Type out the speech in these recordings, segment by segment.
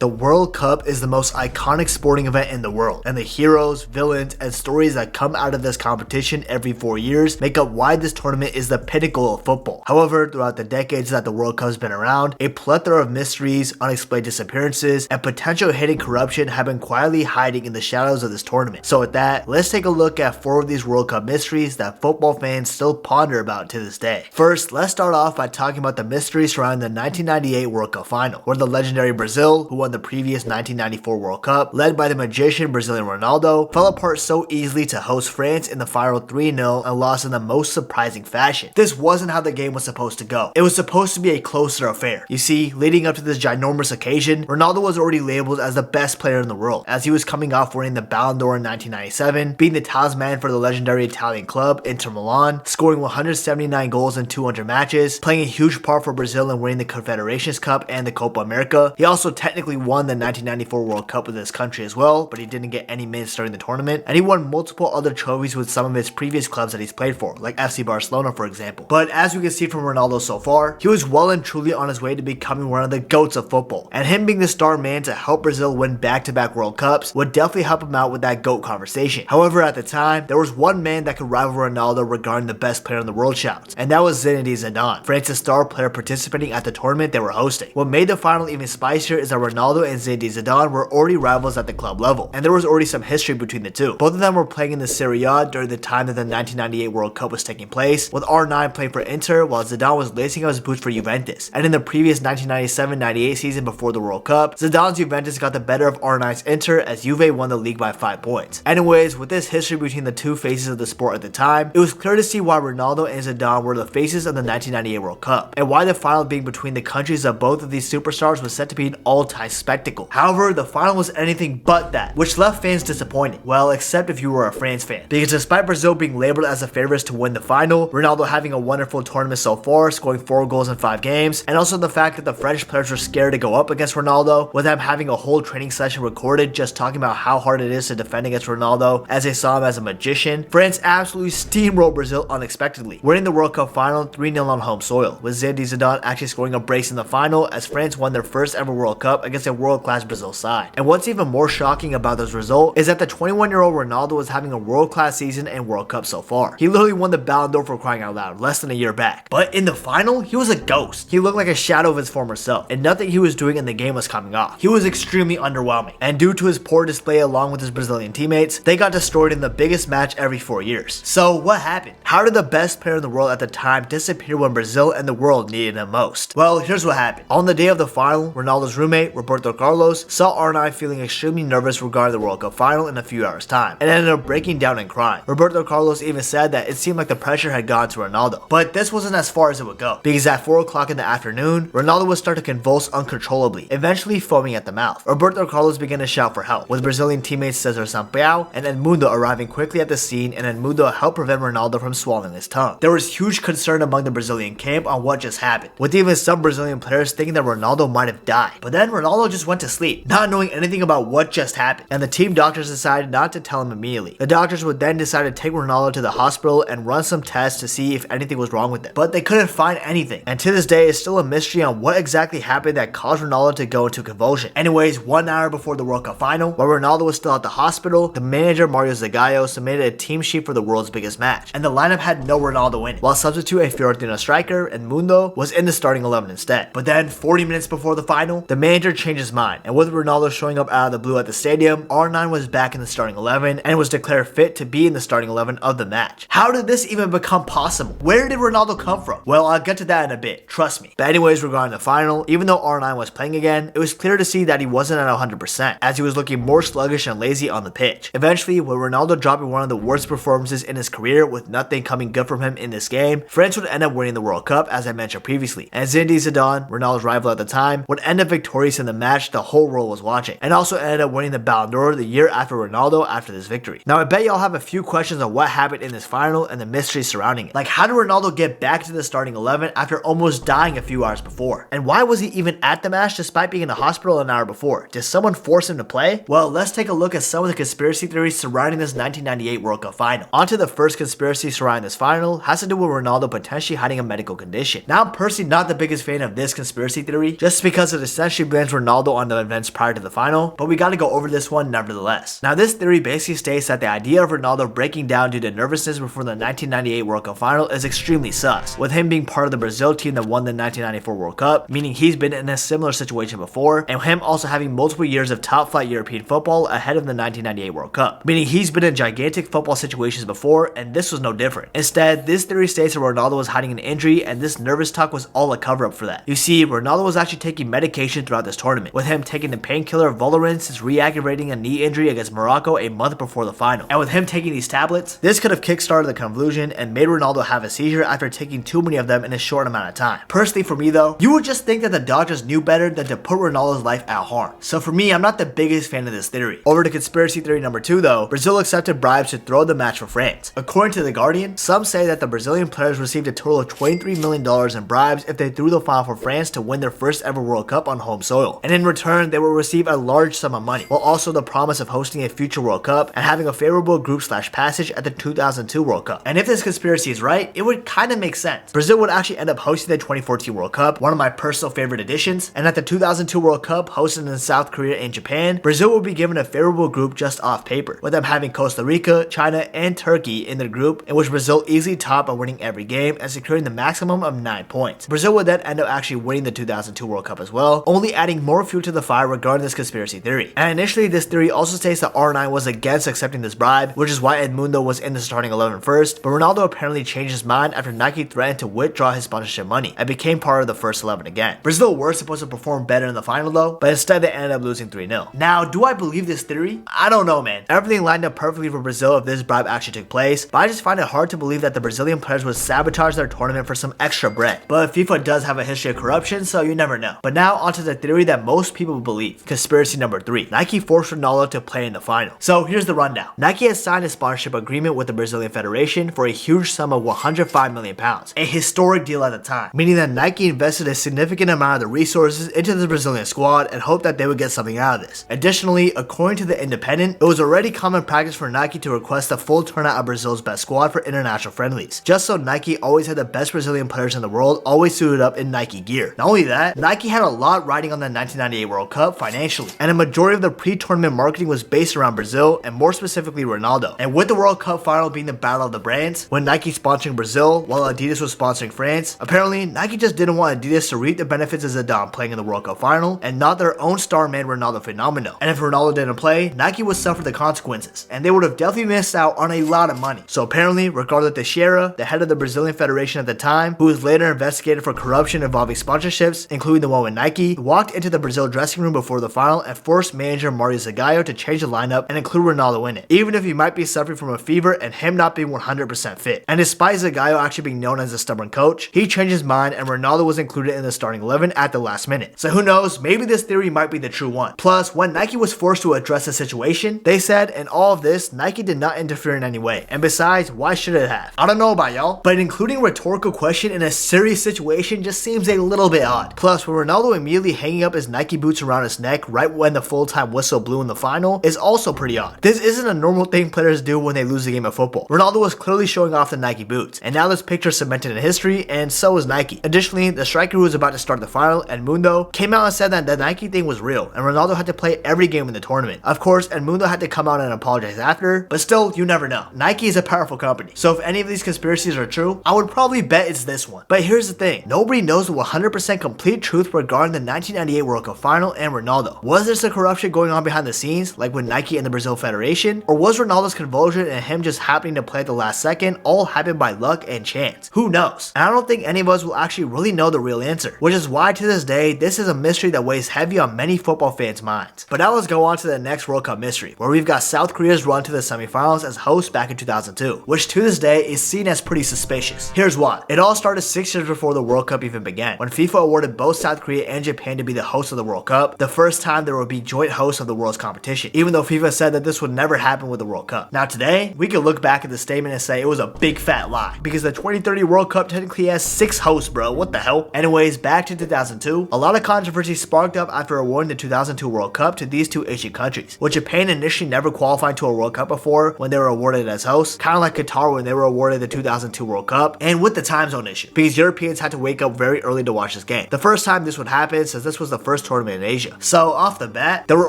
The World Cup is the most iconic sporting event in the world, and the heroes, villains, and stories that come out of this competition every 4 years make up why this tournament is the pinnacle of football. However, throughout the decades that the World Cup has been around, a plethora of mysteries, unexplained disappearances, and potential hidden corruption have been quietly hiding in the shadows of this tournament. So with that, let's take a look at 4 of these World Cup mysteries that football fans still ponder about to this day. First, let's start off by talking about the mystery surrounding the 1998 World Cup final, where the legendary Brazil, who won the previous 1994 World Cup, led by the magician Brazilian Ronaldo, fell apart so easily to host France in the final 3-0 and lost in the most surprising fashion. This wasn't how the game was supposed to go. It was supposed to be a closer affair. You see, leading up to this ginormous occasion, Ronaldo was already labeled as the best player in the world, as he was coming off winning the Ballon d'Or in 1997, being the talisman for the legendary Italian club Inter Milan, scoring 179 goals in 200 matches, playing a huge part for Brazil in winning the Confederations Cup and the Copa America. He also technically won the 1994 World Cup with his country as well, but he didn't get any minutes during the tournament, and he won multiple other trophies with some of his previous clubs that he's played for, like FC Barcelona for example. But as we can see from Ronaldo so far, he was well and truly on his way to becoming one of the GOATs of football, and him being the star man to help Brazil win back-to-back World Cups would definitely help him out with that GOAT conversation. However, at the time, there was one man that could rival Ronaldo regarding the best player in the world shouts, and that was Zinedine Zidane, France's star player participating at the tournament they were hosting. What made the final even spicier is that Ronaldo and Zinedine Zidane were already rivals at the club level, and there was already some history between the two. Both of them were playing in the Serie A during the time that the 1998 World Cup was taking place, with R9 playing for Inter while Zidane was lacing up his boots for Juventus. And in the previous 1997-98 season before the World Cup, Zidane's Juventus got the better of R9's Inter as Juve won the league by 5 points. Anyways, with this history between the two faces of the sport at the time, it was clear to see why Ronaldo and Zidane were the faces of the 1998 World Cup, and why the final being between the countries of both of these superstars was set to be an all-time spectacle. However, the final was anything but that, which left fans disappointed. Well, except if you were a France fan, because despite Brazil being labeled as the favorites to win the final, Ronaldo having a wonderful tournament so far, scoring 4 goals in 5 games, and also the fact that the French players were scared to go up against Ronaldo, with them having a whole training session recorded just talking about how hard it is to defend against Ronaldo, as they saw him as a magician, France absolutely steamrolled Brazil unexpectedly, winning the World Cup final 3-0 on home soil, with Zinedine Zidane actually scoring a brace in the final as France won their first ever World Cup against a world-class Brazil side. And what's even more shocking about this result is that the 21-year-old Ronaldo was having a world-class season and World Cup so far. He literally won the Ballon d'Or, for crying out loud, less than a year back. But in the final, he was a ghost. He looked like a shadow of his former self, and nothing he was doing in the game was coming off. He was extremely underwhelming, and due to his poor display along with his Brazilian teammates, they got destroyed in the biggest match every 4 years. So what happened? How did the best player in the world at the time disappear when Brazil and the world needed him most? Well, here's what happened. On the day of the final, Ronaldo's roommate, Roberto Carlos, saw R9 feeling extremely nervous regarding the World Cup final in a few hours' time, and ended up breaking down and crying. Roberto Carlos even said that it seemed like the pressure had gone to Ronaldo. But this wasn't as far as it would go, because at 4 o'clock in the afternoon, Ronaldo would start to convulse uncontrollably, eventually foaming at the mouth. Roberto Carlos began to shout for help, with Brazilian teammates Cesar Sampaio and Edmundo arriving quickly at the scene, and Edmundo helped prevent Ronaldo from swallowing his tongue. There was huge concern among the Brazilian camp on what just happened, with even some Brazilian players thinking that Ronaldo might have died. But then Ronaldo just went to sleep, not knowing anything about what just happened, and the team doctors decided not to tell him immediately. The doctors would then decide to take Ronaldo to the hospital and run some tests to see if anything was wrong with him, but they couldn't find anything, and to this day it's still a mystery on what exactly happened that caused Ronaldo to go into convulsion. Anyways, 1 hour before the World Cup final, while Ronaldo was still at the hospital, the manager Mario Zagallo submitted a team sheet for the world's biggest match, and the lineup had no Ronaldo in it, while substitute a Fiorentina striker, Edmundo, was in the starting 11 instead. But then 40 minutes before the final, the manager changed his mind, and with Ronaldo showing up out of the blue at the stadium, R9 was back in the starting 11 and was declared fit to be in the starting 11 of the match. How did this even become possible? Where did Ronaldo come from? Well, I'll get to that in a bit, trust me. But anyways, regarding the final, even though R9 was playing again, it was clear to see that he wasn't at 100%, as he was looking more sluggish and lazy on the pitch. Eventually, with Ronaldo dropping one of the worst performances in his career with nothing coming good from him in this game, France would end up winning the World Cup, as I mentioned previously, and Zinedine Zidane, Ronaldo's rival at the time, would end up victorious in the match the whole world was watching, and also ended up winning the Ballon d'Or the year after Ronaldo after this victory. Now I bet y'all have a few questions on what happened in this final and the mystery surrounding it. Like, how did Ronaldo get back to the starting 11 after almost dying a few hours before? And why was he even at the match despite being in the hospital an hour before? Did someone force him to play? Well, let's take a look at some of the conspiracy theories surrounding this 1998 World Cup final. Onto the first conspiracy surrounding this final has to do with Ronaldo potentially hiding a medical condition. Now I'm personally not the biggest fan of this conspiracy theory, just because it essentially blames Ronaldo Ronaldo on the events prior to the final, but we gotta go over this one nevertheless. Now this theory basically states that the idea of Ronaldo breaking down due to nervousness before the 1998 World Cup final is extremely sus, with him being part of the Brazil team that won the 1994 World Cup, meaning he's been in a similar situation before, and him also having multiple years of top flight European football ahead of the 1998 World Cup, meaning he's been in gigantic football situations before, and this was no different. Instead, this theory states that Ronaldo was hiding an injury, and this nervous talk was all a cover up for that. You see, Ronaldo was actually taking medication throughout this tournament, with him taking the painkiller Valorant since re-aggravating a knee injury against Morocco a month before the final. And with him taking these tablets, this could have kickstarted the convulsion and made Ronaldo have a seizure after taking too many of them in a short amount of time. Personally for me though, you would just think that the doctors knew better than to put Ronaldo's life at harm. So for me, I'm not the biggest fan of this theory. Over to conspiracy theory number 2 though, Brazil accepted bribes to throw the match for France. According to The Guardian, some say that the Brazilian players received a total of $23 million in bribes if they threw the final for France to win their first ever World Cup on home soil. And in return, they will receive a large sum of money, while also the promise of hosting a future World Cup and having a favorable group/passage at the 2002 World Cup. And if this conspiracy is right, it would kind of make sense. Brazil would actually end up hosting the 2014 World Cup, one of my personal favorite editions, and at the 2002 World Cup hosted in South Korea and Japan, Brazil would be given a favorable group just off paper, with them having Costa Rica, China, and Turkey in their group, in which Brazil easily topped by winning every game and securing the maximum of 9 points. Brazil would then end up actually winning the 2002 World Cup as well, only adding more fuel to the fire regarding this conspiracy theory. And initially, this theory also states that R9 was against accepting this bribe, which is why Edmundo was in the starting 11 first, but Ronaldo apparently changed his mind after Nike threatened to withdraw his sponsorship money and became part of the first 11 again. Brazil were supposed to perform better in the final though, but instead they ended up losing 3-0. Now, do I believe this theory? I don't know, man. Everything lined up perfectly for Brazil if this bribe actually took place, but I just find it hard to believe that the Brazilian players would sabotage their tournament for some extra bread. But FIFA does have a history of corruption, so you never know. But now onto the theory that most people believe. Conspiracy number 3. Nike forced Ronaldo to play in the final. So here's the rundown. Nike has signed a sponsorship agreement with the Brazilian Federation for a huge sum of £105 million, a historic deal at the time, meaning that Nike invested a significant amount of the resources into the Brazilian squad and hoped that they would get something out of this. Additionally, according to The Independent, it was already common practice for Nike to request a full turnout of Brazil's best squad for international friendlies, just so Nike always had the best Brazilian players in the world always suited up in Nike gear. Not only that, Nike had a lot riding on the 1998 World Cup financially, and a majority of the pre-tournament marketing was based around Brazil and more specifically Ronaldo. And with the World Cup final being the battle of the brands, when Nike sponsoring Brazil while Adidas was sponsoring France, apparently Nike just didn't want Adidas to reap the benefits of Zidane playing in the World Cup final and not their own star man Ronaldo Fenômeno. And if Ronaldo didn't play, Nike would suffer the consequences, and they would have definitely missed out on a lot of money. So apparently, Ricardo Teixeira, the head of the Brazilian Federation at the time, who was later investigated for corruption involving sponsorships, including the one with Nike, walked into the Brazil dressing room before the final and forced manager Mario Zagallo to change the lineup and include Ronaldo in it, even if he might be suffering from a fever and him not being 100% fit. And despite Zagallo actually being known as a stubborn coach, he changed his mind and Ronaldo was included in the starting 11 at the last minute. So who knows, maybe this theory might be the true one. Plus, when Nike was forced to address the situation, they said in all of this, Nike did not interfere in any way. And besides, why should it have? I don't know about y'all, but including a rhetorical question in a serious situation just seems a little bit odd. Plus, with Ronaldo immediately hanging up his Nike boots around his neck right when the full-time whistle blew in the final is also pretty odd. This isn't a normal thing players do when they lose a game of football. Ronaldo was clearly showing off the Nike boots, and now this picture is cemented in history, and so is Nike. Additionally, the striker who was about to start the final, Edmundo, came out and said that the Nike thing was real, and Ronaldo had to play every game in the tournament. Of course, Edmundo had to come out and apologize after, but still, you never know. Nike is a powerful company, so if any of these conspiracies are true, I would probably bet it's this one. But here's the thing, nobody knows the 100% complete truth regarding the 1998 World Cup final and Ronaldo. Was there some corruption going on behind the scenes, like with Nike and the Brazil Federation, or was Ronaldo's convulsion and him just happening to play at the last second all happened by luck and chance? Who knows? And I don't think any of us will actually really know the real answer, which is why to this day, this is a mystery that weighs heavy on many football fans' minds. But now let's go on to the next World Cup mystery, where we've got South Korea's run to the semifinals as hosts back in 2002, which to this day is seen as pretty suspicious. Here's why. It all started 6 years before the World Cup even began, when FIFA awarded both South Korea and Japan to be the hosts of the World Cup, the first time there would be joint hosts of the world's competition, even though FIFA said that this would never happen with the World Cup. Now today, we can look back at the statement and say it was a big fat lie, because the 2030 World Cup technically has 6 hosts, bro. What the hell? Anyways, back to 2002, a lot of controversy sparked up after awarding the 2002 World Cup to these two Asian countries, with Japan initially never qualifying to a World Cup before when they were awarded as hosts, kind of like Qatar when they were awarded the 2002 World Cup, and with the time zone issue, because Europeans had to wake up very early to watch this game. The first time this would happen, since this was the first first tournament in Asia. So off the bat, there were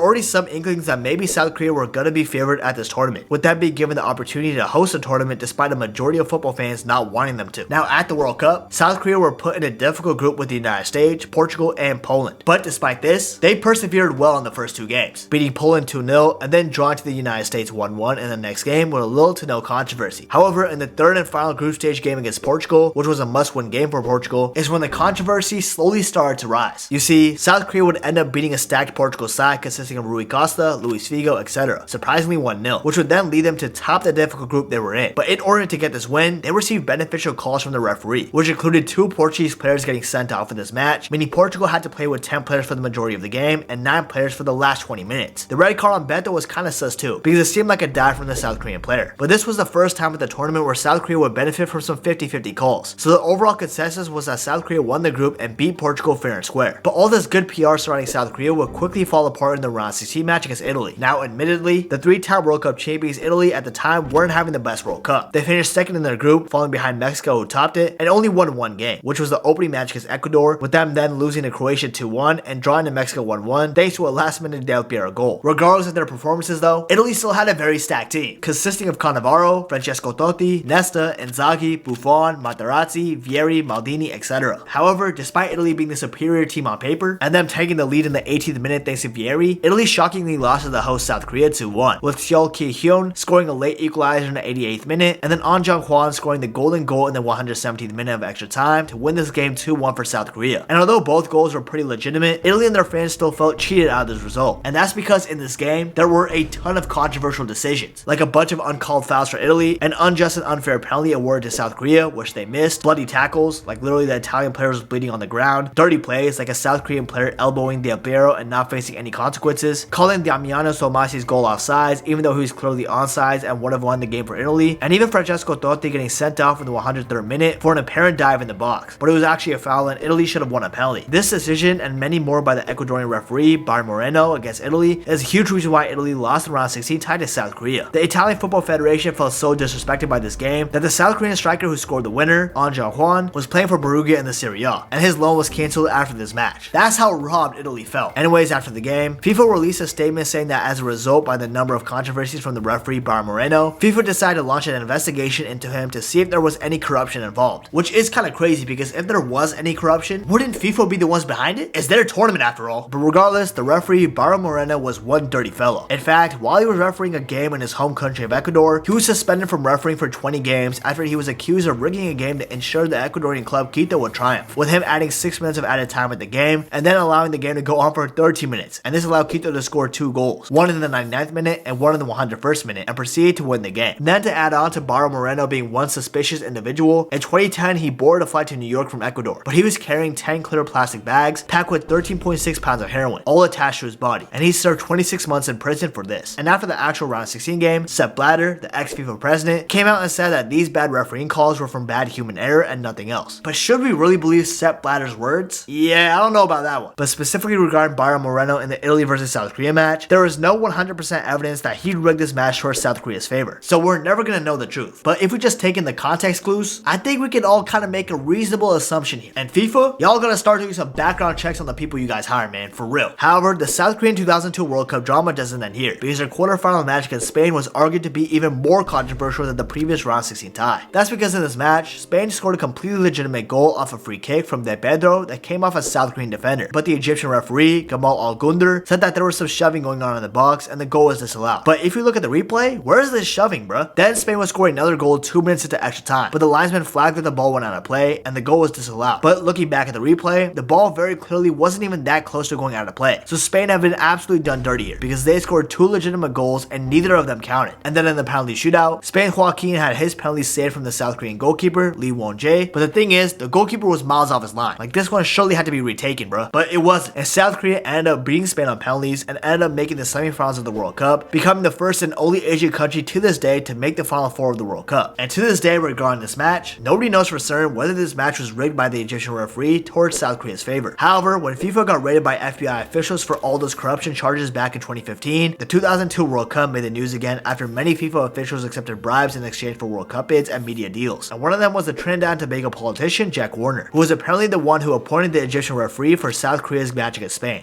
already some inklings that maybe South Korea were gonna be favored at this tournament, with them being given the opportunity to host a tournament despite a majority of football fans not wanting them to. Now at the World Cup, South Korea were put in a difficult group with the United States, Portugal, and Poland. But despite this, they persevered well in the first two games, beating Poland 2-0 and then drawing to the United States 1-1 in the next game with a little to no controversy. However, in the third and final group stage game against Portugal, which was a must-win game for Portugal, is when the controversy slowly started to rise. You see, South Korea would end up beating a stacked Portugal side consisting of Rui Costa, Luis Figo, etc., surprisingly 1-0, which would then lead them to top the difficult group they were in. But in order to get this win, they received beneficial calls from the referee, which included 2 Portuguese players getting sent off in this match, meaning Portugal had to play with 10 players for the majority of the game and 9 players for the last 20 minutes. The red card on Beto was kinda sus too, because it seemed like a dive from the South Korean player. But this was the first time at the tournament where South Korea would benefit from some 50-50 calls. So the overall consensus was that South Korea won the group and beat Portugal fair and square. But all this good PR surrounding South Korea would quickly fall apart in the round 16 match against Italy. Now admittedly, the 3-time World Cup champions Italy at the time weren't having the best World Cup. They finished second in their group, falling behind Mexico who topped it, and only won one game, which was the opening match against Ecuador, with them then losing to Croatia 2-1 and drawing to Mexico 1-1 thanks to a last-minute Del Piero goal. Regardless of their performances though, Italy still had a very stacked team, consisting of Cannavaro, Francesco Totti, Nesta, Inzaghi, Buffon, Materazzi, Vieri, Maldini, etc. However, despite Italy being the superior team on paper, and them taking the lead in the 18th minute thanks to Vieri, Italy shockingly lost to the host South Korea 2-1, with Seol Ki-hyun scoring a late equalizer in the 88th minute, and then An Jung-hwan scoring the golden goal in the 117th minute of extra time to win this game 2-1 for South Korea. And although both goals were pretty legitimate, Italy and their fans still felt cheated out of this result. And that's because in this game, there were a ton of controversial decisions, like a bunch of uncalled fouls for Italy, an unjust and unfair penalty awarded to South Korea, which they missed, bloody tackles, like literally the Italian player was bleeding on the ground, dirty plays, like a South Korean player elbowing Del Piero and not facing any consequences, calling Damiano Somasi's goal offsides, even though he was clearly onside and would have won the game for Italy, and even Francesco Totti getting sent off in the 103rd minute for an apparent dive in the box, but it was actually a foul and Italy should have won a penalty. This decision and many more by the Ecuadorian referee, Bar Moreno, against Italy is a huge reason why Italy lost in round 16 tied to South Korea. The Italian Football Federation felt so disrespected by this game that the South Korean striker who scored the winner, An Jung-hwan, was playing for Perugia in the Serie A, and his loan was cancelled after this match. That's how robbed Italy felt. Anyways, after the game, FIFA released a statement saying that as a result by the number of controversies from the referee Bar Moreno, FIFA decided to launch an investigation into him to see if there was any corruption involved. Which is kind of crazy because if there was any corruption, wouldn't FIFA be the ones behind it? It's their tournament after all. But regardless, the referee Bar Moreno was one dirty fellow. In fact, while he was refereeing a game in his home country of Ecuador, he was suspended from refereeing for 20 games after he was accused of rigging a game to ensure the Ecuadorian club Quito would triumph, with him adding 6 minutes of added time at the game and then allowing the game to go on for 13 minutes, and this allowed Quito to score 2 goals, one in the 99th minute and one in the 101st minute, and proceeded to win the game. And then to add on to Bar Moreno being one suspicious individual, in 2010 he boarded a flight to New York from Ecuador, but he was carrying 10 clear plastic bags packed with 13.6 pounds of heroin, all attached to his body, and he served 26 months in prison for this. And after the actual round 16 game, Sepp Blatter, the ex-FIFA president, came out and said that these bad refereeing calls were from bad human error and nothing else. But should we really believe Sepp Blatter's words? Yeah, I don't know about that one. But specifically regarding Bar Moreno in the Italy versus South Korea match, there is no 100% evidence that he rigged this match towards South Korea's favor, so we're never gonna know the truth. But if we just take in the context clues, I think we can all kind of make a reasonable assumption here. And FIFA, y'all gonna start doing some background checks on the people you guys hire, man, for real. However, the South Korean 2002 World Cup drama doesn't end here, because their quarterfinal match against Spain was argued to be even more controversial than the previous round 16 tie. That's because in this match, Spain scored a completely legitimate goal off a free kick from De Pedro that came off a South Korean defender, but the Egyptian referee, Gamal Al Gunder, said that there was some shoving going on in the box and the goal was disallowed. But if you look at the replay, where is this shoving, bruh? Then Spain was scoring another goal 2 minutes into extra time, but the linesman flagged that the ball went out of play and the goal was disallowed. But looking back at the replay, the ball very clearly wasn't even that close to going out of play. So Spain have been absolutely done dirty here, because they scored 2 legitimate goals and neither of them counted. And then in the penalty shootout, Spain Joaquin had his penalty saved from the South Korean goalkeeper, Lee Won-jae, but the thing is, the goalkeeper was miles off his line. Like, this one surely had to be retaken, bruh. But it wasn't, and South Korea ended up beating Spain on penalties and ended up making the semifinals of the World Cup, becoming the first and only Asian country to this day to make the Final Four of the World Cup. And to this day, regarding this match, nobody knows for certain whether this match was rigged by the Egyptian referee towards South Korea's favor. However, when FIFA got raided by FBI officials for all those corruption charges back in 2015, the 2002 World Cup made the news again after many FIFA officials accepted bribes in exchange for World Cup bids and media deals. And one of them was the Trinidad and Tobago politician Jack Warner, who was apparently the one who appointed the Egyptian referee for South Korea's Korea's match against Spain.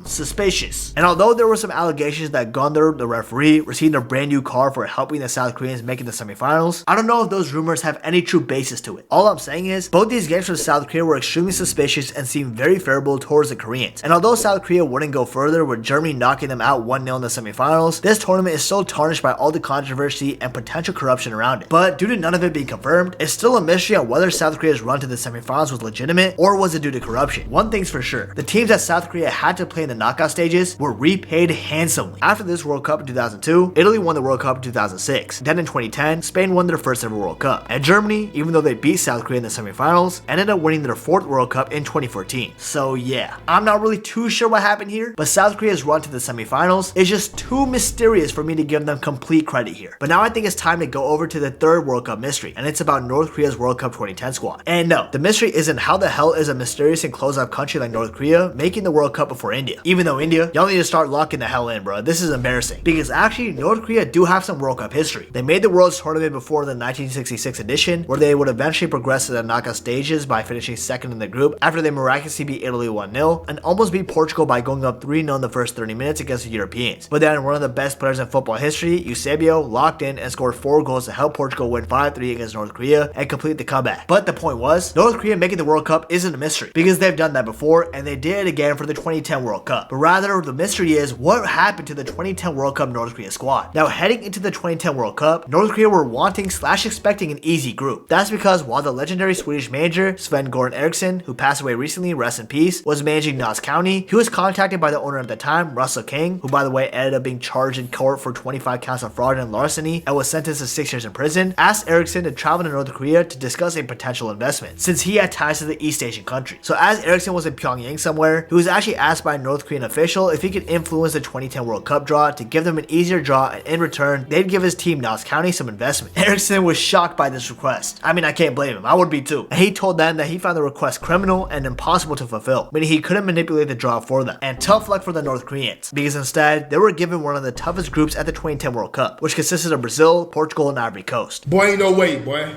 Suspicious. And although there were some allegations that Gunther, the referee, received a brand new car for helping the South Koreans make it to the semifinals, I don't know if those rumors have any true basis to it. All I'm saying is, both these games from South Korea were extremely suspicious and seemed very favorable towards the Koreans. And although South Korea wouldn't go further with Germany knocking them out 1-0 in the semifinals, this tournament is still tarnished by all the controversy and potential corruption around it. But due to none of it being confirmed, it's still a mystery on whether South Korea's run to the semifinals was legitimate or was it due to corruption. One thing's for sure, the teams that South Korea had to play in the knockout stages were repaid handsomely. After this World Cup in 2002, Italy won the World Cup in 2006. Then in 2010, Spain won their first ever World Cup. And Germany, even though they beat South Korea in the semifinals, ended up winning their fourth World Cup in 2014. So yeah, I'm not really too sure what happened here, but South Korea's run to the semifinals is just too mysterious for me to give them complete credit here. But now I think it's time to go over to the third World Cup mystery, and it's about North Korea's World Cup 2010 squad. And no, the mystery isn't how the hell is a mysterious and close-up country like North Korea making the World Cup before India. Even though India, y'all need to start locking the hell in, bro. This is embarrassing. Because actually, North Korea do have some World Cup history. They made the World's Tournament before the 1966 edition, where they would eventually progress to the knockout stages by finishing second in the group after they miraculously beat Italy 1-0 and almost beat Portugal by going up 3-0 in the first 30 minutes against the Europeans. But then one of the best players in football history, Eusebio, locked in and scored 4 goals to help Portugal win 5-3 against North Korea and complete the comeback. But the point was, North Korea making the World Cup isn't a mystery, because they've done that before and they did it again for the 2010 World Cup. But rather, the mystery is what happened to the 2010 World Cup North Korea squad. Now, heading into the 2010 World Cup, North Korea were wanting / expecting an easy group. That's because while the legendary Swedish manager Sven-Göran Eriksson, who passed away recently, rest in peace, was managing Notts County, he was contacted by the owner at the time, Russell King, who by the way ended up being charged in court for 25 counts of fraud and larceny and was sentenced to 6 years in prison, asked Eriksson to travel to North Korea to discuss a potential investment, since he had ties to the East Asian country. So as Eriksson was in Pyongyang somewhere, he was actually asked by a North Korean official if he could influence the 2010 World Cup draw to give them an easier draw, and in return, they'd give his team Notts County some investment. Eriksson was shocked by this request. I mean, I can't blame him, I would be too. And he told them that he found the request criminal and impossible to fulfill, meaning he couldn't manipulate the draw for them. And tough luck for the North Koreans, because instead, they were given one of the toughest groups at the 2010 World Cup, which consisted of Brazil, Portugal, and Ivory Coast. Boy, ain't no way, boy.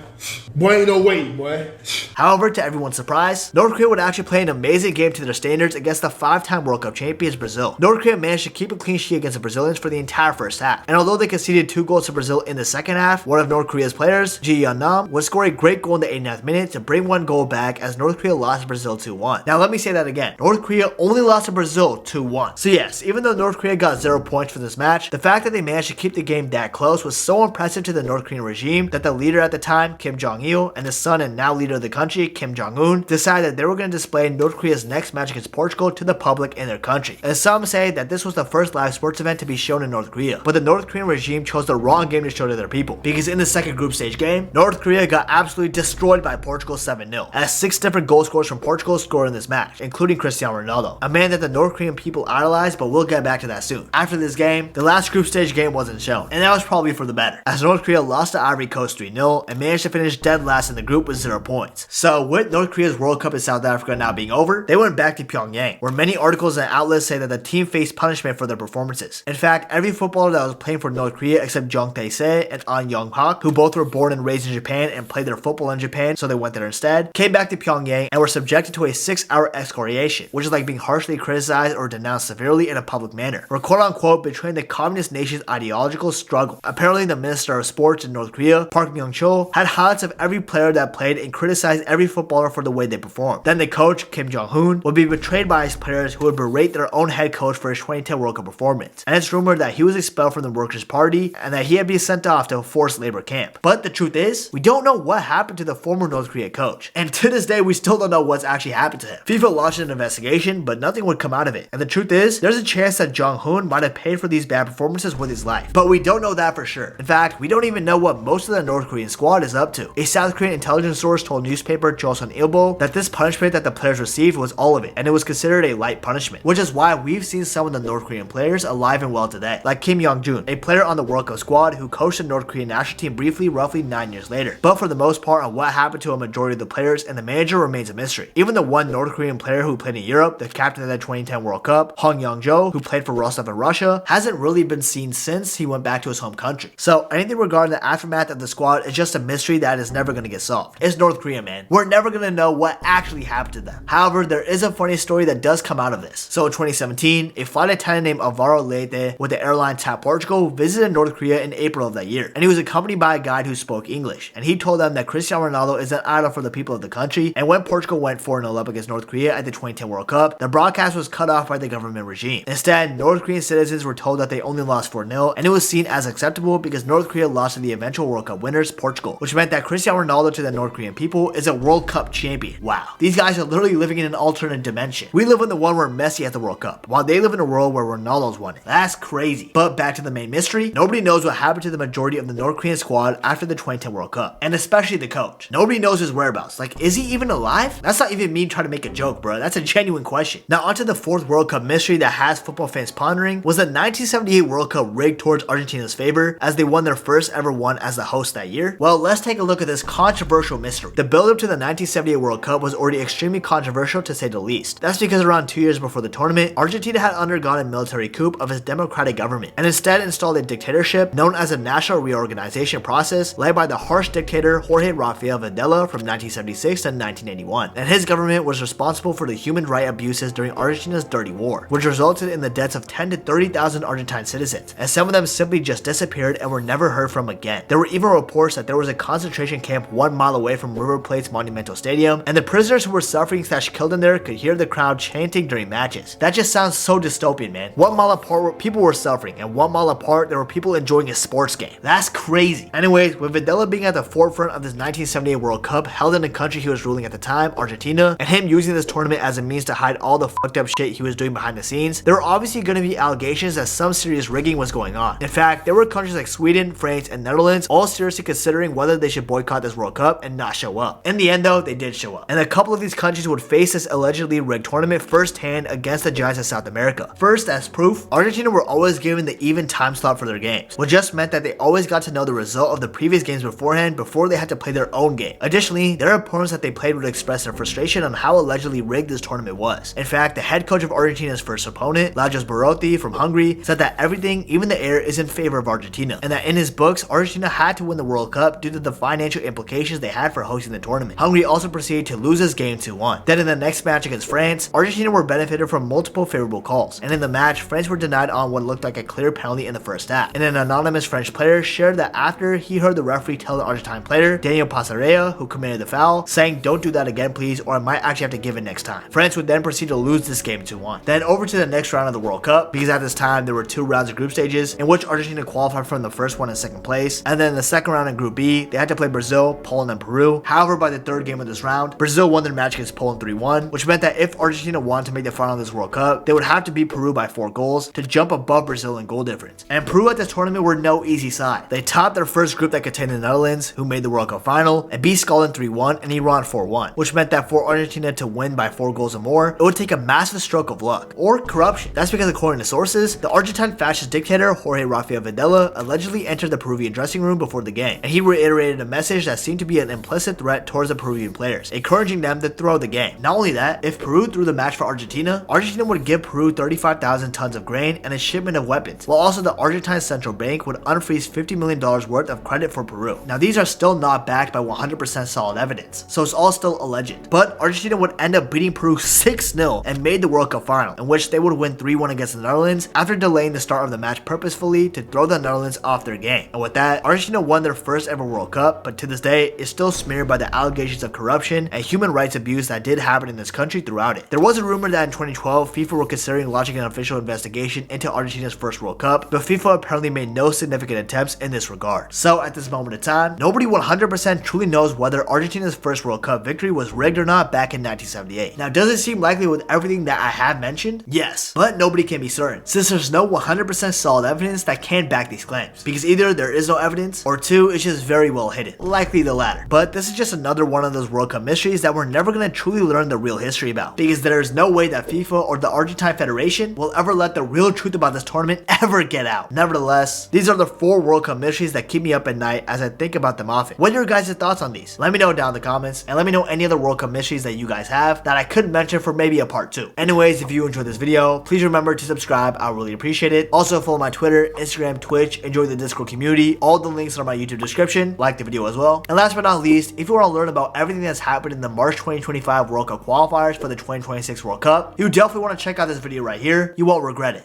Boy, ain't no way, boy. However, to everyone's surprise, North Korea would actually play an amazing game to their standards against the 5-time World Cup champions Brazil. North Korea managed to keep a clean sheet against the Brazilians for the entire first half. And although they conceded 2 goals to Brazil in the second half, one of North Korea's players, Ji Yeon-nam, would score a great goal in the 89th minute to bring 1 goal back as North Korea lost to Brazil 2-1. Now let me say that again. North Korea only lost to Brazil 2-1. So yes, even though North Korea got 0 points for this match, the fact that they managed to keep the game that close was so impressive to the North Korean regime that the leader at the time, Kim Jong-il, and his son and now leader of the country, Kim Jong-un, decided they were going to display North Korea's next match against Portugal to the public in their country. And some say that this was the first live sports event to be shown in North Korea, but the North Korean regime chose the wrong game to show to their people, because in the second group stage game, North Korea got absolutely destroyed by Portugal 7-0, as 6 different goal scorers from Portugal scored in this match, including Cristiano Ronaldo, a man that the North Korean people idolize, but we'll get back to that soon. After this game, the last group stage game wasn't shown, and that was probably for the better, as North Korea lost to Ivory Coast 3-0 and managed to finish dead last in the group with 0 points. So with North Korea's World Cup in South Africa now being over, they went back to Pyongyang, where many articles and outlets say that the team faced punishment for their performances. In fact, every footballer that was playing for North Korea except Jung Tae-se and An Young-hak, who both were born and raised in Japan and played their football in Japan, so they went there instead, came back to Pyongyang and were subjected to a 6-hour excoriation, which is like being harshly criticized or denounced severely in a public manner, or quote-unquote betraying the communist nation's ideological struggle. Apparently, the Minister of Sports in North Korea, Park Myung-cho, had highlights of every player that played and criticized every footballer for the way they performed. Then the coach, Kim Jong-un, would be betrayed by his players who would berate their own head coach for his 2010 World Cup performance. And it's rumored that he was expelled from the Workers' Party and that he had been sent off to a forced labor camp. But the truth is, we don't know what happened to the former North Korea coach. And to this day, we still don't know what's actually happened to him. FIFA launched an investigation, but nothing would come out of it. And the truth is, there's a chance that Jong-un might have paid for these bad performances with his life. But we don't know that for sure. In fact, we don't even know what most of the North Korean squad is up to. A South Korean intelligence source told newspaper Joseon Ilbo that this punishment that the players received was all of it, and it was considered a light punishment, which is why we've seen some of the North Korean players alive and well today, like Kim Young-jun, a player on the World Cup squad who coached the North Korean national team briefly roughly 9 years later. But for the most part, on what happened to a majority of the players and the manager remains a mystery. Even the one North Korean player who played in Europe, the captain of the 2010 World Cup, Hong Young-jo, who played for Rostov in Russia, hasn't really been seen since he went back to his home country. So anything regarding the aftermath of the squad is just a mystery that is never going to get solved. It's North Korea, man. We're never going to know what actually happened to them. However, there is a funny funny story that does come out of this. So in 2017, a flight attendant named Alvaro Leite with the airline TAP Portugal visited North Korea in April of that year, and he was accompanied by a guide who spoke English, and he told them that Cristiano Ronaldo is an idol for the people of the country, and when Portugal went 4-0 up against North Korea at the 2010 World Cup, the broadcast was cut off by the government regime. Instead, North Korean citizens were told that they only lost 4-0, and it was seen as acceptable because North Korea lost to the eventual World Cup winners, Portugal, which meant that Cristiano Ronaldo to the North Korean people is a World Cup champion. Wow. These guys are literally living in an alternate dimension. We live in the one where Messi has the World Cup, while they live in a world where Ronaldo's won it. That's crazy. But back to the main mystery, nobody knows what happened to the majority of the North Korean squad after the 2010 World Cup, and especially the coach. Nobody knows his whereabouts. Like, is he even alive? That's not even me trying to make a joke, bro. That's a genuine question. Now onto the fourth World Cup mystery that has football fans pondering. Was the 1978 World Cup rigged towards Argentina's favor as they won their first ever one as the host that year? Well, let's take a look at this controversial mystery. The build-up to the 1978 World Cup was already extremely controversial to say the least. That's because around 2 years before the tournament, Argentina had undergone a military coup of its democratic government and instead installed a dictatorship known as a national reorganization process led by the harsh dictator Jorge Rafael Videla from 1976 to 1981. And his government was responsible for the human rights abuses during Argentina's dirty war, which resulted in the deaths of 10 to 30,000 Argentine citizens, and some of them simply just disappeared and were never heard from again. There were even reports that there was a concentration camp 1 mile away from River Plate's Monumental Stadium, and the prisoners who were suffering / killed in there could hear the crowd chanting during matches. That just sounds so dystopian, man. 1 mile apart, people were suffering, and 1 mile apart, there were people enjoying a sports game. That's crazy. Anyways, with Videla being at the forefront of this 1978 World Cup held in the country he was ruling at the time, Argentina, and him using this tournament as a means to hide all the fucked up shit he was doing behind the scenes, there were obviously going to be allegations that some serious rigging was going on. In fact, there were countries like Sweden, France, and Netherlands all seriously considering whether they should boycott this World Cup and not show up. In the end though, they did show up, and a couple of these countries would face this allegedly rigged tournament firsthand against the giants of South America. First, as proof, Argentina were always given the even time slot for their games, which just meant that they always got to know the result of the previous games beforehand before they had to play their own game. Additionally, their opponents that they played would express their frustration on how allegedly rigged this tournament was. In fact, the head coach of Argentina's first opponent, Lajos Barotti from Hungary, said that everything, even the air, is in favor of Argentina, and that in his books, Argentina had to win the World Cup due to the financial implications they had for hosting the tournament. Hungary also proceeded to lose this game 2-1. Then in the next match against France, Argentina were benefited from multiple favorable calls, and in the match, France were denied on what looked like a clear penalty in the first half, and an anonymous French player shared that after he heard the referee tell the Argentine player, Daniel Passarella, who committed the foul, saying, "Don't do that again please, or I might actually have to give it next time." France would then proceed to lose this game 2-1. Then over to the next round of the World Cup, because at this time there were 2 rounds of group stages in which Argentina qualified from the first one in second place, and then in the second round in Group B, they had to play Brazil, Poland, and Peru. However, by the third game of this round, Brazil won their match against Poland 3-1, which meant that if Argentina wanted to make the final of this World Cup, they would have to beat Peru by 4 goals to jump above Brazil in goal difference. And Peru at this tournament were no easy side. They topped their first group that contained the Netherlands, who made the World Cup final, and beat Scotland 3-1 and Iran 4-1, which meant that for Argentina to win by 4 goals or more, it would take a massive stroke of luck, or corruption. That's because according to sources, the Argentine fascist dictator Jorge Rafael Videla allegedly entered the Peruvian dressing room before the game, and he reiterated a message that seemed to be an implicit threat towards the Peruvian players, encouraging them to throw the game. Not only that, if Peru threw the match for Argentina, Argentina would give Peru 35,000 tons of grain and a shipment of weapons, while also the Argentine central bank would unfreeze $50 million worth of credit for Peru. Now these are still not backed by 100% solid evidence, so it's all still alleged, but Argentina would end up beating Peru 6-0 and made the World Cup final, in which they would win 3-1 against the Netherlands after delaying the start of the match purposefully to throw the Netherlands off their game. And with that, Argentina won their first ever World Cup, but to this day, is still smeared by the allegations of corruption and human rights abuse that did happen in this country throughout it. There was a rumor that in 2012, FIFA were considering launching an official investigation into Argentina's first World Cup, but FIFA apparently made no significant attempts in this regard. So at this moment in time, nobody 100% truly knows whether Argentina's first World Cup victory was rigged or not back in 1978. Now, does it seem likely with everything that I have mentioned? Yes, but nobody can be certain, since there's no 100% solid evidence that can back these claims, because either there is no evidence, or 2, it's just very well hidden, likely the latter. But this is just another one of those World Cup mysteries that we're never going to truly learn the real history about, because there's no way that FIFA or the Argentine Federation will ever let the real truth about this tournament ever get out. Nevertheless, these are the 4 World Cup mysteries that keep me up at night as I think about them often. What are your guys' thoughts on these? Let me know down in the comments, and let me know any other World Cup mysteries that you guys have that I could mention for maybe a part 2. Anyways, if you enjoyed this video, please remember to subscribe. I really appreciate it. Also follow my Twitter, Instagram, Twitch, and join the Discord community. All the links are in my YouTube description. Like the video as well. And last but not least, if you want to learn about everything that's happened in the March 2025 World Cup qualifiers for the the 2026 World Cup, you definitely want to check out this video right here. You won't regret it.